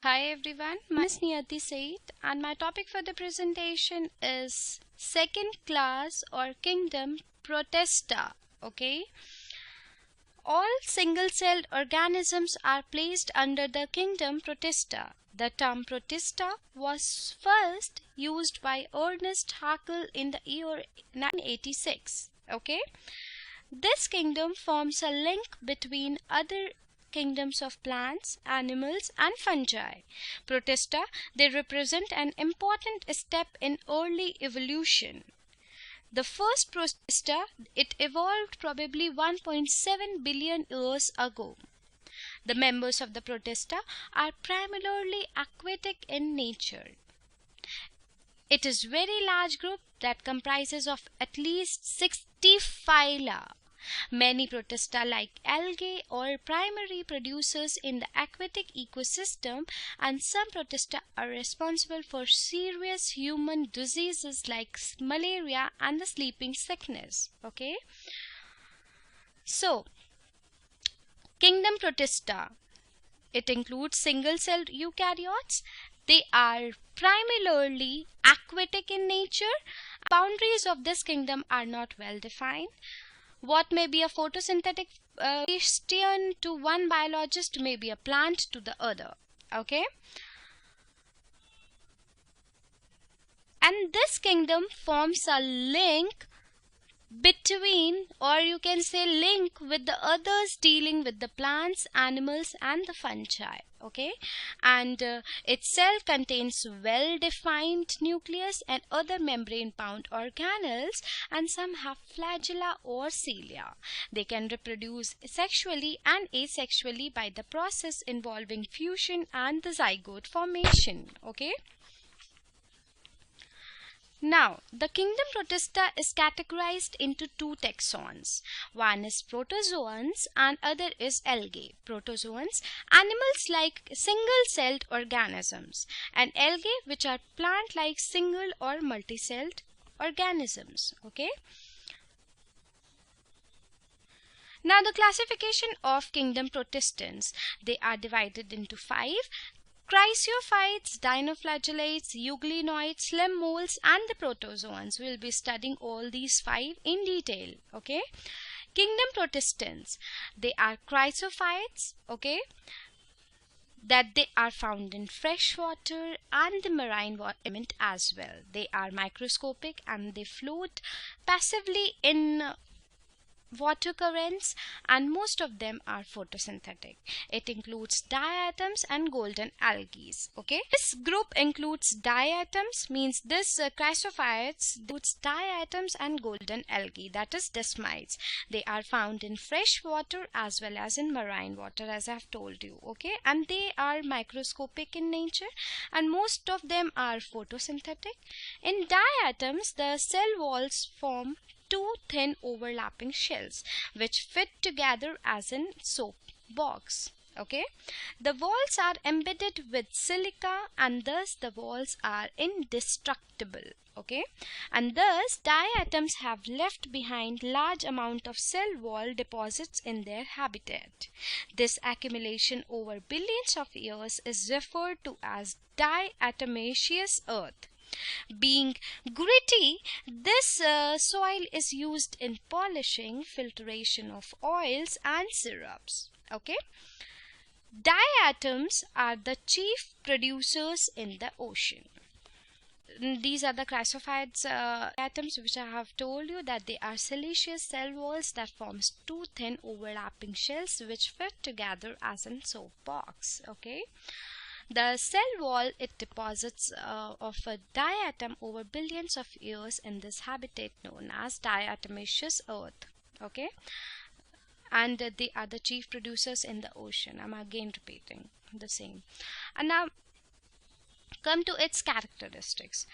Hi everyone, my name is Niyati Said and my topic for the presentation is second class or kingdom Protista. Okay, all single-celled organisms are placed under the kingdom Protista. The term Protista was first used by Ernest Haeckel in the year 1986. Okay, this kingdom forms a link between other kingdoms of plants, animals and fungi. Protista, they represent an important step in early evolution. The first Protista, it evolved probably 1.7 billion years ago. The members of the Protista are primarily aquatic in nature. It is a very large group that comprises of at least 60 phyla. Many Protista, like algae, are primary producers in the aquatic ecosystem, and some Protista are responsible for serious human diseases like malaria and the sleeping sickness. Okay, so kingdom Protista, it includes single-celled eukaryotes. They are primarily aquatic in nature. Boundaries of this kingdom are not well defined. What may be a photosynthetic Christian to one biologist may be a plant to the other. Okay, and this kingdom forms a link between, or you can say link with the others dealing with the plants, animals and the fungi. Okay, and its cell contains well-defined nucleus and other membrane-bound organelles, and some have flagella or cilia. They can reproduce sexually and asexually by the process involving fusion and the zygote formation. Okay, now, the kingdom Protista is categorized into two taxons. One is protozoans and other is algae. Protozoans, animals like single-celled organisms, and algae, which are plant-like single or multi-celled organisms. Okay. Now, the classification of kingdom Protistans, they are divided into 5. Chrysophytes, Dinoflagellates, Euglenoids, Phylum molds and the Protozoans. We'll be studying all these 5 in detail. Okay. Kingdom Protistans, they are Chrysophytes. Okay, that they are found in fresh water and the marine element as well. They are microscopic and they float passively in water currents, and most of them are photosynthetic. It includes diatoms and golden algae. Okay, this group includes diatoms, means this Chrysophytes includes diatoms and golden algae, that is desmites. They are found in fresh water as well as in marine water, as I have told you. Okay, and they are microscopic in nature and most of them are photosynthetic. In diatoms, the cell walls form two thin overlapping shells which fit together as in soap box. Okay, the walls are embedded with silica and thus the walls are indestructible. Okay, and thus diatoms have left behind large amount of cell wall deposits in their habitat. This accumulation over billions of years is referred to as diatomaceous earth. Being gritty, this soil is used in polishing, filtration of oils and syrups. Okay, diatoms are the chief producers in the ocean. These are the Chrysophytes atoms, which I have told you that they are siliceous cell walls that forms two thin overlapping shells which fit together as in soap box. Okay, the cell wall, it deposits of a diatom over billions of years in this habitat known as diatomaceous earth. Okay, and they are the chief producers in the ocean. I'm again repeating the same. And now come to its characteristics.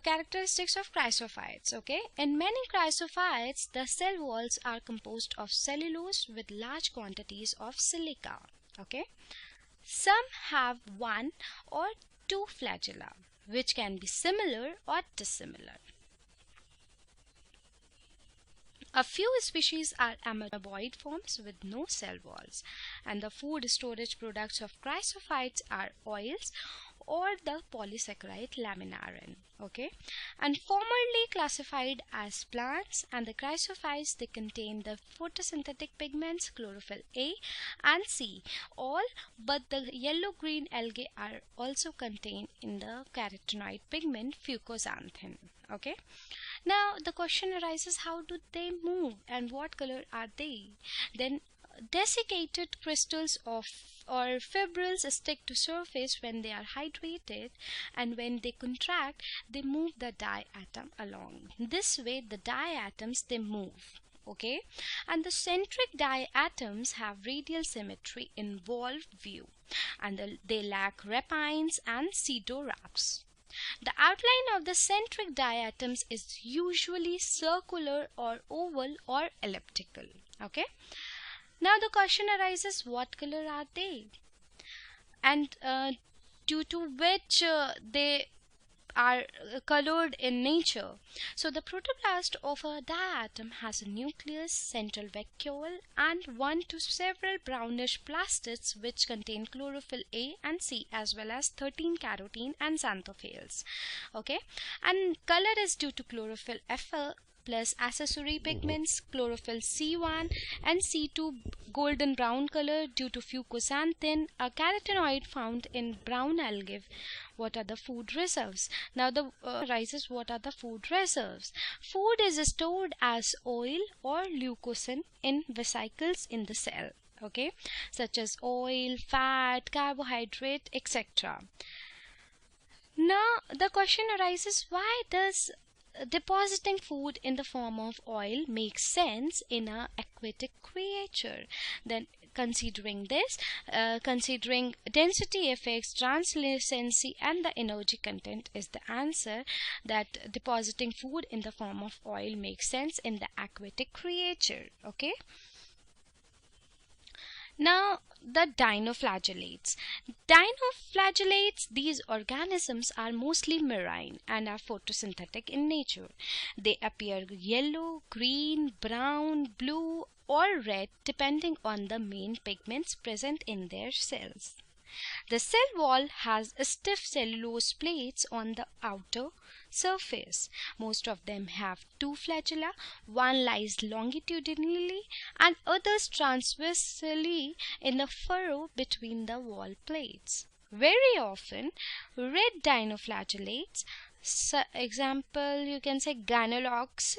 Characteristics of Chrysophytes. Okay, in many Chrysophytes, the cell walls are composed of cellulose with large quantities of silica. Okay, some have one or two flagella, which can be similar or dissimilar. A few species are amoeboid forms with no cell walls, and the food storage products of Chrysophytes are oils or the polysaccharide laminarin. Okay, and formerly classified as plants, and the Chrysophytes, they contain the photosynthetic pigments chlorophyll A and C, all but the yellow-green algae are also contained in the carotenoid pigment fucoxanthin. Okay, now the question arises, how do they move and what color are they? Then desiccated crystals of or fibrils stick to surface when they are hydrated, and when they contract they move the diatom along. This way the diatoms, they move. Okay, and the centric diatoms have radial symmetry in valved view, and they lack rapines and pseudorhabs. The outline of the centric diatoms is usually circular or oval or elliptical. Okay, now the question arises, what color are they, and due to which they are colored in nature? So the protoplast of a diatom has a nucleus, central vacuole, and one to several brownish plastids which contain chlorophyll A and C, as well as 13 carotene and xanthophylls. Okay, and color is due to chlorophyll Fl plus accessory pigments chlorophyll C1 and C2 golden brown color due to fucoxanthin, a carotenoid found in brown algae. What are the food reserves? Now the arises, what are the food reserves? Food is stored as oil or leucocin in vesicles in the cell, okay, such as oil, fat, carbohydrate, etc. Now the question arises, why does depositing food in the form of oil makes sense in an aquatic creature? Then considering this, considering density effects, translucency, and the energy content is the answer, that depositing food in the form of oil makes sense in the aquatic creature. Okay, now the dinoflagellates. Dinoflagellates, these organisms are mostly marine and are photosynthetic in nature. They appear yellow, green, brown, blue, or red depending on the main pigments present in their cells. The cell wall has stiff cellulose plates on the outer surface. Most of them have two flagella. One lies longitudinally and others transversely in the furrow between the wall plates. Very often, red dinoflagellates, example you can say gynalogs,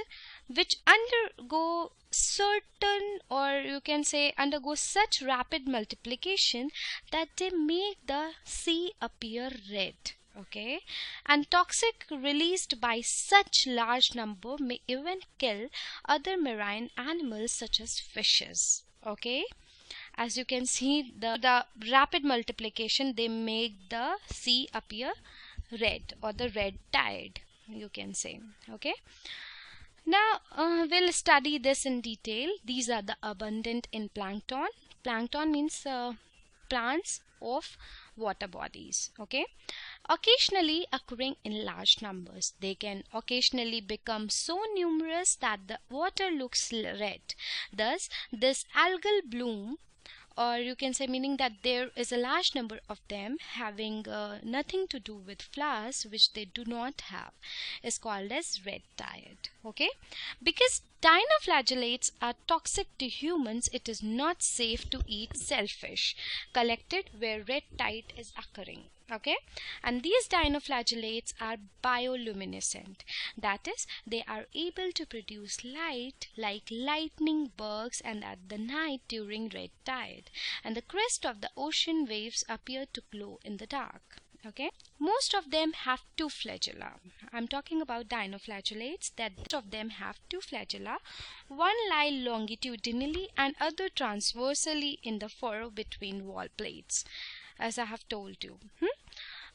which undergo certain, or you can say undergo such rapid multiplication that they make the sea appear red. Okay, and toxic released by such large number may even kill other marine animals such as fishes. Okay, as you can see, the rapid multiplication, they make the sea appear red, or the red tide you can say. Okay, now we'll study this in detail. These are the abundant in plankton. Plankton means plants of water bodies. Okay, occasionally occurring in large numbers. They can occasionally become so numerous that the water looks red. Thus this algal bloom, or you can say meaning that there is a large number of them having nothing to do with flowers, which they do not have, is called as red tide. Okay, because dinoflagellates are toxic to humans, it is not safe to eat shellfish collected where red tide is occurring. Okay, and these dinoflagellates are bioluminescent, that is, they are able to produce light like lightning bugs and at the night during red tide, and the crest of the ocean waves appear to glow in the dark. Okay, most of them have two flagella. I'm talking about dinoflagellates, that most of them have two flagella. One lie longitudinally and other transversally in the furrow between wall plates, as I have told you.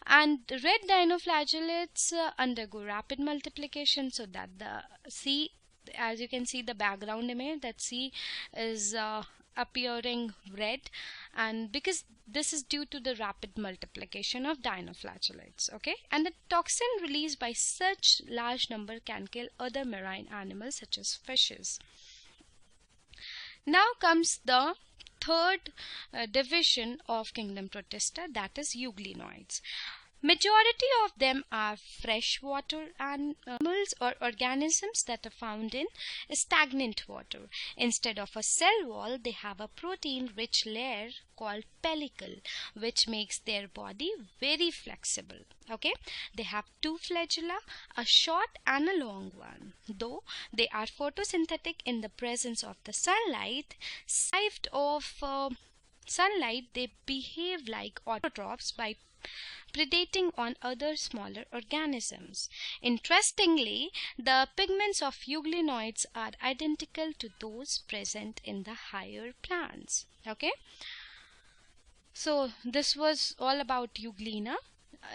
And red dinoflagellates undergo rapid multiplication, so that the sea, as you can see the background image, that sea is appearing red, and because this is due to the rapid multiplication of dinoflagellates. Okay, and the toxin released by such large number can kill other marine animals such as fishes. Now comes the third division of kingdom Protista, that is Euglenoids. Majority of them are freshwater animals or organisms that are found in stagnant water. Instead of a cell wall, they have a protein-rich layer called pellicle, which makes their body very flexible. Okay, they have two flagella, a short and a long one. Though they are photosynthetic in the presence of the sunlight, deprived of sunlight, they behave like autotrophs by predating on other smaller organisms. Interestingly, the pigments of euglenoids are identical to those present in the higher plants. Okay, so this was all about euglena.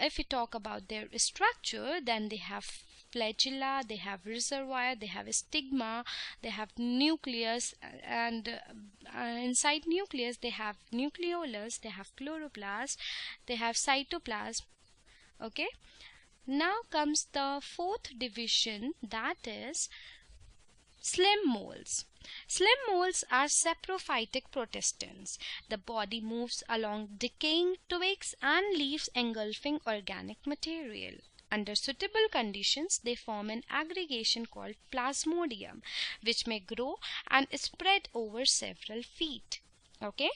If we talk about their structure, then they have flagella, they have reservoir, they have a stigma, they have nucleus, and inside nucleus they have nucleolus, they have chloroplast, they have cytoplasm. Okay, now comes the fourth division, that is slim moles. Slim moles are saprophytic protistans. The body moves along decaying twigs and leaves engulfing organic material. Under suitable conditions, they form an aggregation called plasmodium, which may grow and spread over several feet. Okay,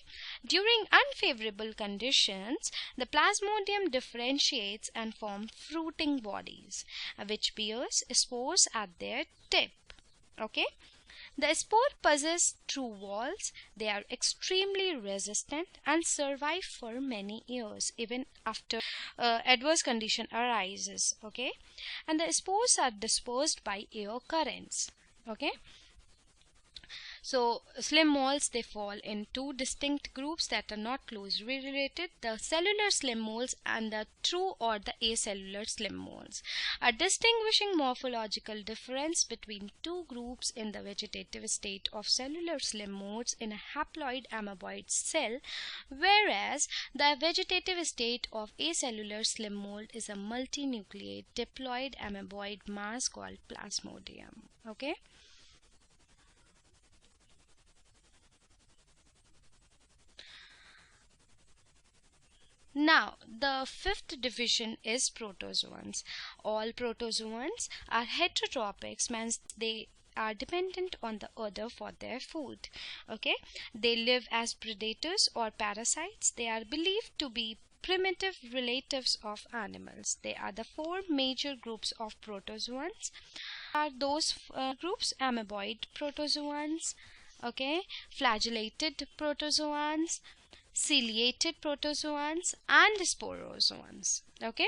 during unfavorable conditions, the plasmodium differentiates and forms fruiting bodies, which bears spores at their tip. Okay, the spore possess true walls. They are extremely resistant and survive for many years even after adverse condition arises. Okay, and the spores are dispersed by air currents. Okay, so slim moles, they fall in two distinct groups that are not closely related: the cellular slim moles and the true or the acellular slim moles. A distinguishing morphological difference between two groups in the vegetative state of cellular slim moles in a haploid amoeboid cell, whereas the vegetative state of acellular slim mold is a multinucleate diploid amoeboid mass called plasmodium. Okay. Now, the fifth division is protozoans. All protozoans are heterotropics, means they are dependent on the other for their food. Okay, they live as predators or parasites. They are believed to be primitive relatives of animals. They are the four major groups of protozoans. Are those groups: amoeboid protozoans, okay, flagellated protozoans, ciliated protozoans, and sporozoans. Okay,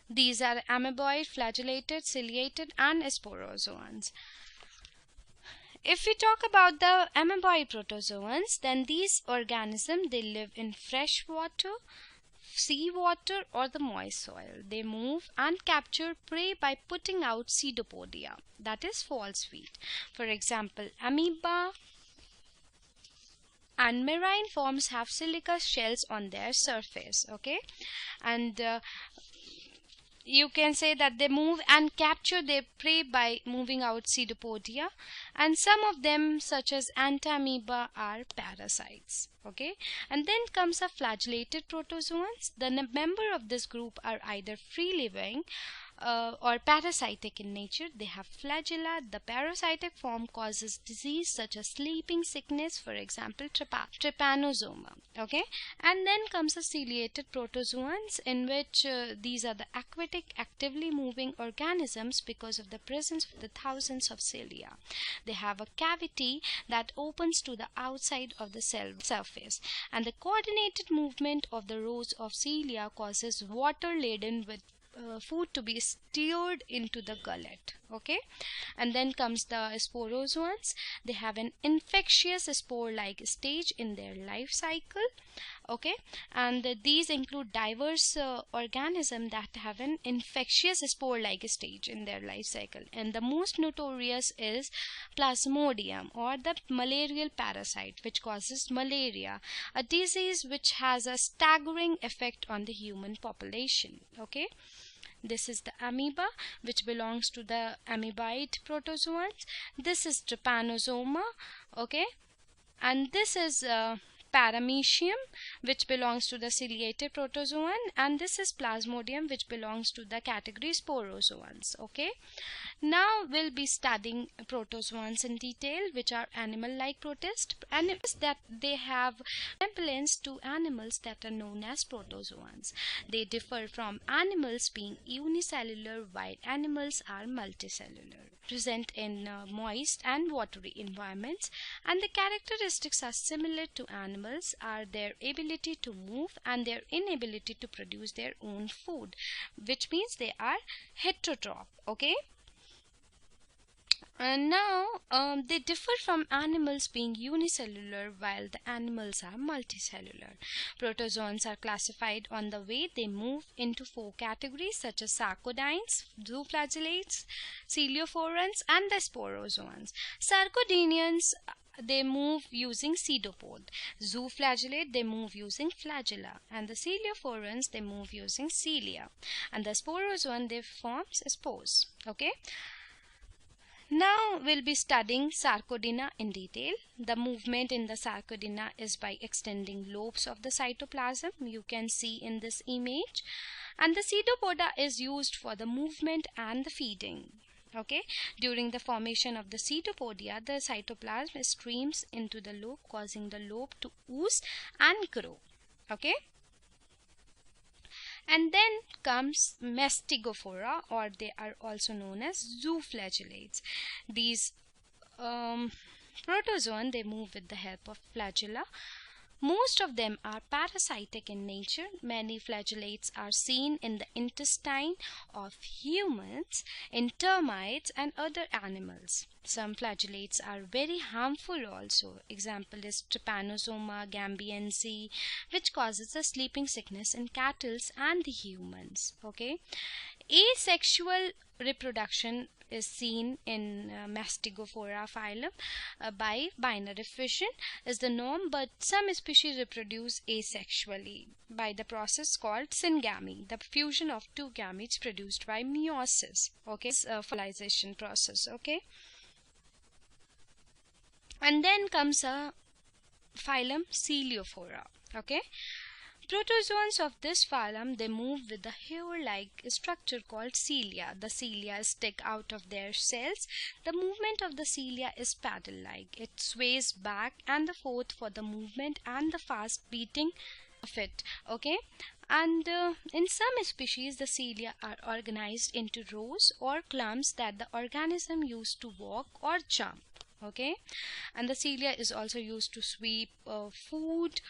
these are amoeboid, flagellated, ciliated, and sporozoans. If we talk about the amoeboid protozoans, then these organisms, they live in fresh water, seawater, or the moist soil. They move and capture prey by putting out pseudopodia, that is false feet. For example, amoeba and marine forms have silica shells on their surface. Okay, and you can say that they move and capture their prey by moving out pseudopodia, and some of them, such as antamoeba, are parasites. Okay, and then comes the flagellated protozoans. The member of this group are either free living or parasitic in nature. They have flagella. The parasitic form causes disease such as sleeping sickness, for example trypanosoma. Okay, and then comes the ciliated protozoans, in which these are the aquatic, actively moving organisms because of the presence of the thousands of cilia. They have a cavity that opens to the outside of the cell surface, and the coordinated movement of the rows of cilia causes water laden with food to be steered into the gullet. Okay, and then comes the sporozoans. They have an infectious spore-like stage in their life cycle. Okay, and these include diverse organisms that have an infectious spore-like stage in their life cycle, and the most notorious is plasmodium, or the malarial parasite, which causes malaria, a disease which has a staggering effect on the human population. Okay, This is the amoeba, which belongs to the amoeboid protozoans. This is trypanosoma, okay, and this is paramecium, which belongs to the ciliated protozoan, and this is plasmodium, which belongs to the category sporozoans. Okay, now we'll be studying protozoans in detail, which are animal-like protists, animals that they have resemblance to animals that are known as protozoans. They differ from animals being unicellular, while animals are multicellular, present in moist and watery environments, and the characteristics are similar to animals are their ability to move and their inability to produce their own food, which means they are heterotroph. Okay, now they differ from animals being unicellular, while the animals are multicellular. Protozoans are classified on the way they move into 4 categories such as sarcodines, zooflagellates, coeliophorans, and the sporozoans. Sarcodinians, they move using pseudopod. Zooflagellate, they move using flagella, and the coeliophorans, they move using cilia, and the sporozoan, they form spores. Okay, now we'll be studying sarcodina in detail. The movement in the sarcodina is by extending lobes of the cytoplasm. You can see in this image, and the pseudopoda is used for the movement and the feeding. Okay, during the formation of the pseudopodia, the cytoplasm streams into the lobe, causing the lobe to ooze and grow. Okay, and then comes mastigophora, or they are also known as zooflagellates. These protozoan, they move with the help of flagella. Most of them are parasitic in nature. Many flagellates are seen in the intestine of humans, in termites, and other animals. Some flagellates are very harmful also. Example is trypanosoma gambiense, which causes a sleeping sickness in cattle and the humans. Okay, asexual reproduction is seen in Mastigophora phylum by binary fission is the norm, but some species reproduce asexually by the process called syngamy, the fusion of 2 gametes produced by meiosis. Okay, it's a fertilization process. Okay, and then comes a phylum Coeliophora. Okay, protozoans of this phylum, they move with a hair-like structure called cilia. The cilia stick out of their cells. The movement of the cilia is paddle-like. It sways back and forth for the movement and the fast beating of it. Okay, and in some species the cilia are organized into rows or clumps that the organism used to walk or jump. Okay, and the cilia is also used to sweep food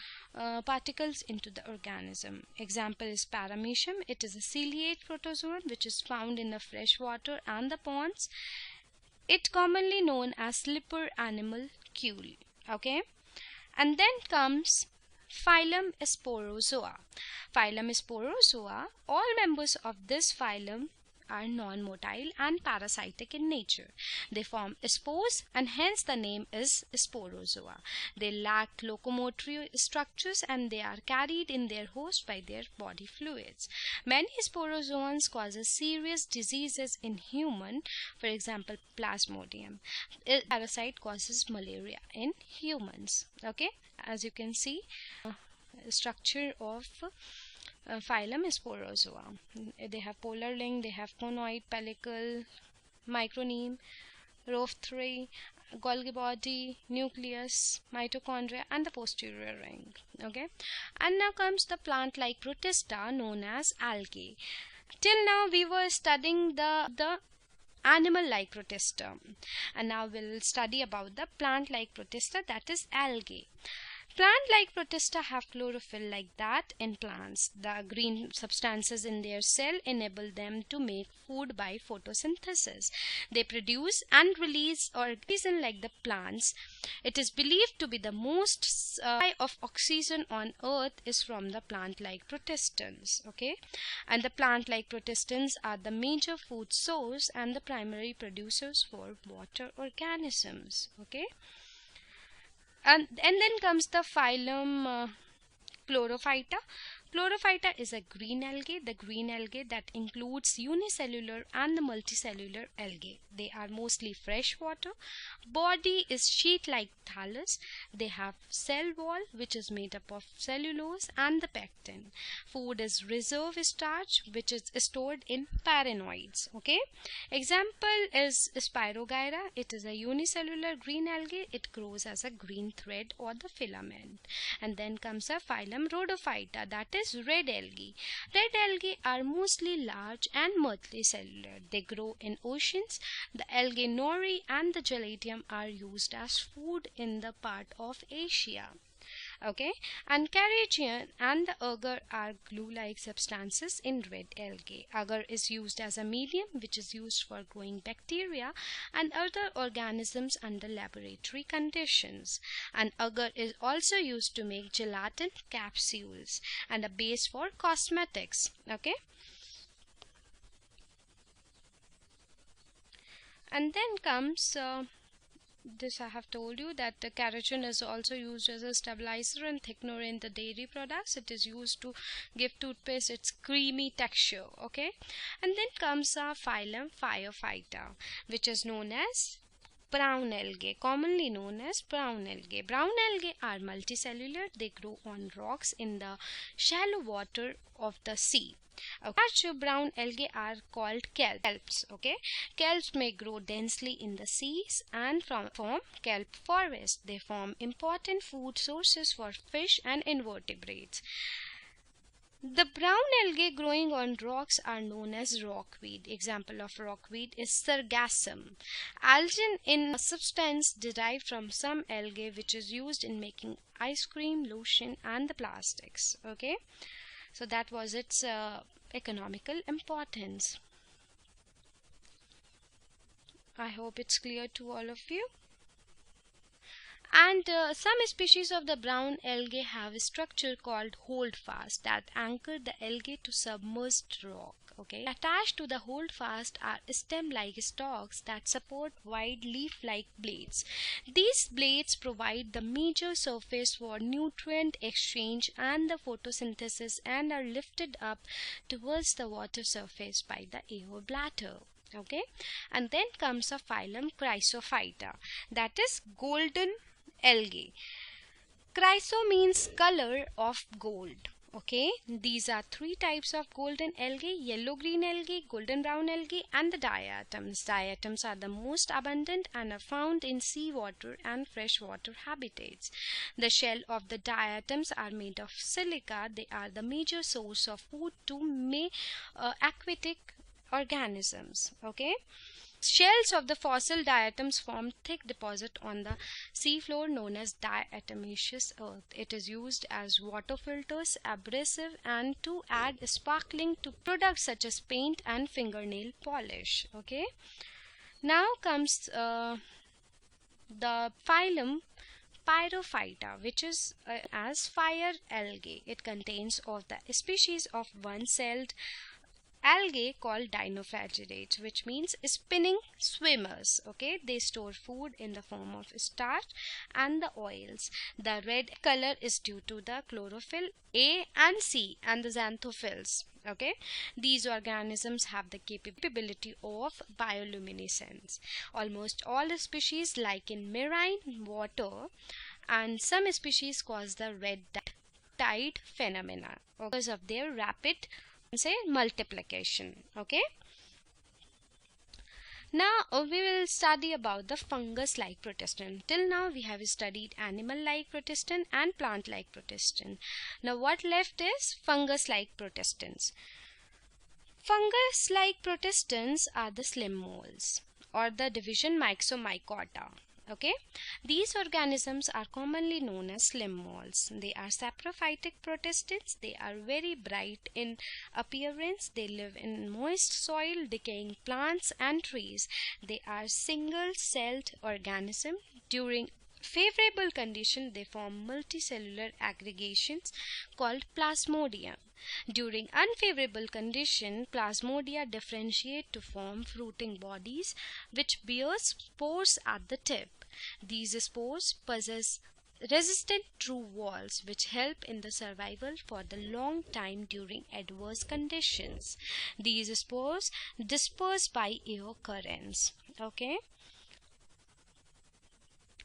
particles into the organism. Example is paramecium. It is a ciliate protozoan which is found in the fresh water and the ponds. It commonly known as slipper animalcule. Okay, and then comes phylum Sporozoa. Phylum Sporozoa, all members of this phylum are non-motile and parasitic in nature. They form spores, and hence the name is Sporozoa. They lack locomotory structures and they are carried in their host by their body fluids. Many sporozoans causes serious diseases in human, for example plasmodium. A parasite causes malaria in humans. Okay, as you can see, structure of phylum Sporozoa. They have polar link, they have conoid, pellicle, microneme, rophthry, Golgi body, nucleus, mitochondria, and the posterior ring. Okay, and now comes the plant-like Protista known as algae. Till now we were studying the animal-like Protista, and now we'll study about the plant-like Protista, that is algae. Plant-like Protista have chlorophyll like that in plants. The green substances in their cell enable them to make food by photosynthesis. They produce and release oxygen like the plants. It is believed to be the most supply of oxygen on earth is from the plant-like Protistans. Okay, and the plant-like Protistans are the major food source and the primary producers for water organisms. Okay. And then comes the phylum Chlorophyta. Chlorophyta is a green algae, the green algae that includes unicellular and the multicellular algae. They are mostly freshwater. Body is sheet-like thallus. They have cell wall which is made up of cellulose and the pectin. Food is reserve starch which is stored in paranoids. Okay. Example is Spirogyra. It is a unicellular green algae. It grows as a green thread or the filament. And then comes a phylum Rhodophyta, that is red algae. Red algae are mostly large and multicellular. They grow in oceans. The algae nori and the gelatium are used as food in the part of Asia. Okay, and carrageenan and the agar are glue-like substances in red algae. Agar is used as a medium which is used for growing bacteria and other organisms under laboratory conditions. And agar is also used to make gelatin capsules and a base for cosmetics. Okay. And then comes this I have told you that the carrageenan is also used as a stabilizer and thickener in the dairy products. It is used to give toothpaste its creamy texture. Okay, and then comes a phylum Pyrrophyta, which is known as brown algae, commonly known as brown algae. Brown algae are multicellular. They grow on rocks in the shallow water of the sea. Large brown algae are called kelps. Okay, kelps may grow densely in the seas and form kelp forests. They form important food sources for fish and invertebrates. The brown algae growing on rocks are known as rockweed. Example of rockweed is sargassum. Algin in a substance derived from some algae which is used in making ice cream, lotion and the plastics. Okay, so that was its economical importance. I hope it's clear to all of you. And some species of the brown algae have a structure called holdfast that anchor the algae to submerged rock. Okay, attached to the holdfast are stem-like stalks that support wide leaf-like blades. These blades provide the major surface for nutrient exchange and the photosynthesis and are lifted up towards the water surface by the air bladder. Okay, and then comes a phylum Chrysophyta, that is golden algae. Chryso means color of gold. Okay, these are three types of golden algae: yellow green algae, golden brown algae and the diatoms. Diatoms are the most abundant and are found in seawater and freshwater habitats. The shell of the diatoms are made of silica. They are the major source of food to aquatic organisms. Okay, shells of the fossil diatoms form thick deposit on the seafloor known as diatomaceous earth. It is used as water filters, abrasive and to add sparkling to products such as paint and fingernail polish. Okay, now comes the phylum Pyrrophyta, which is as fire algae. It contains of the species of one-celled algae called Dinoflagellates, which means spinning swimmers. Okay, they store food in the form of starch and the oils. The red color is due to the chlorophyll A and C and the xanthophylls. Okay, these organisms have the capability of bioluminescence. Almost all species, like in marine water, and some species cause the red tide phenomena because of their rapid multiplication. Okay, now we will study about the fungus-like protist. Till now we have studied animal-like protist and plant-like protist. Now what left is fungus-like protistants. Fungus-like protistants are the slim moles or the division Myxomycota. Okay, these organisms are commonly known as slim moles. They are saprophytic protistants. They are very bright in appearance. They live in moist soil, decaying plants and trees. They are single-celled organisms. During favorable condition, they form multicellular aggregations called plasmodium. During unfavorable condition, plasmodia differentiate to form fruiting bodies which bear spores at the tip. These spores possess resistant true walls which help in the survival for the long time during adverse conditions. These spores disperse by air currents. Okay.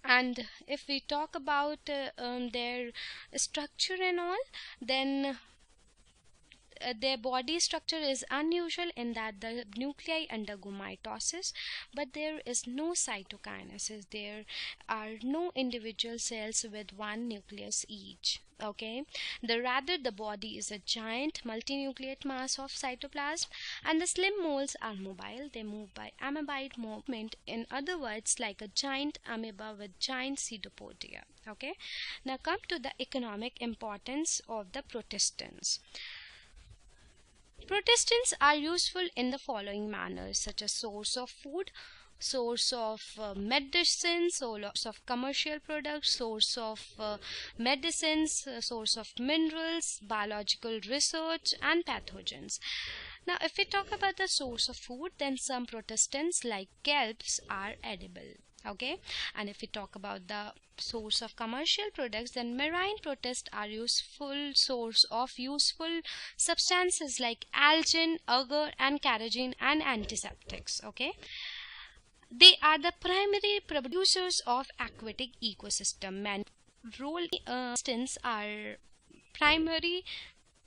And if we talk about their structure and all, then their body structure is unusual in that the nuclei undergo mitosis, but there is no cytokinesis. There are no individual cells with one nucleus each. Okay, rather the body is a giant multinucleate mass of cytoplasm, and the slim moles are mobile. They move by amoeboid movement, in other words like a giant amoeba with giant pseudopodia. Okay, now come to the economic importance of the protistans. Protistants are useful in the following manners, such as source of food, source of medicine, source of commercial products, source of medicines, source of minerals, biological research, and pathogens. Now, if we talk about the source of food, then some protistants like kelps are edible. Okay, and if we talk about the source of commercial products, then marine protists are useful source of useful substances like algae, agar, and carrageen, and antiseptics. Okay, they are the primary producers of aquatic ecosystem. And instance are primary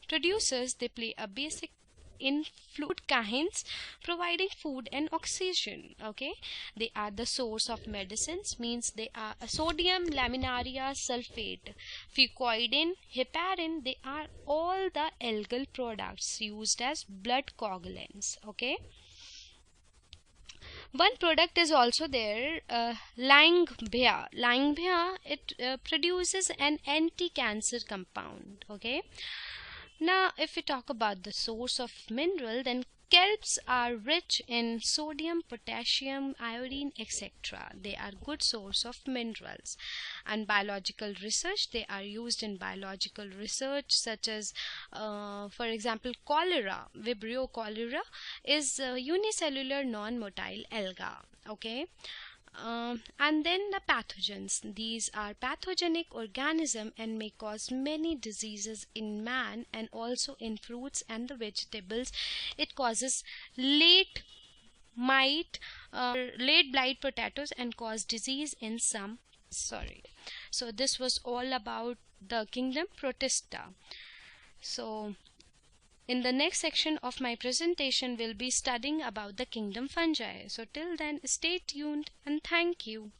producers. They play a basic in fluid kinds, providing food and oxygen. Okay, they are the source of medicines, means they are a sodium laminaria sulfate, fucoidin, heparin. They are all the algal products used as blood coagulants. Okay, one product is also there, Langbea. Langbea, it produces an anti-cancer compound. Okay, now if we talk about the source of mineral, then kelps are rich in sodium, potassium, iodine, etc. They are good source of minerals. And biological research, they are used in biological research, such as for example cholera. Vibrio cholera is unicellular non-motile alga. Okay, and then the pathogens. These are pathogenic organisms and may cause many diseases in man and also in fruits and the vegetables. It causes late blight potatoes and cause disease in some. So this was all about the kingdom Protista. So in the next section of my presentation, we'll be studying about the kingdom fungi. So till then, stay tuned and thank you.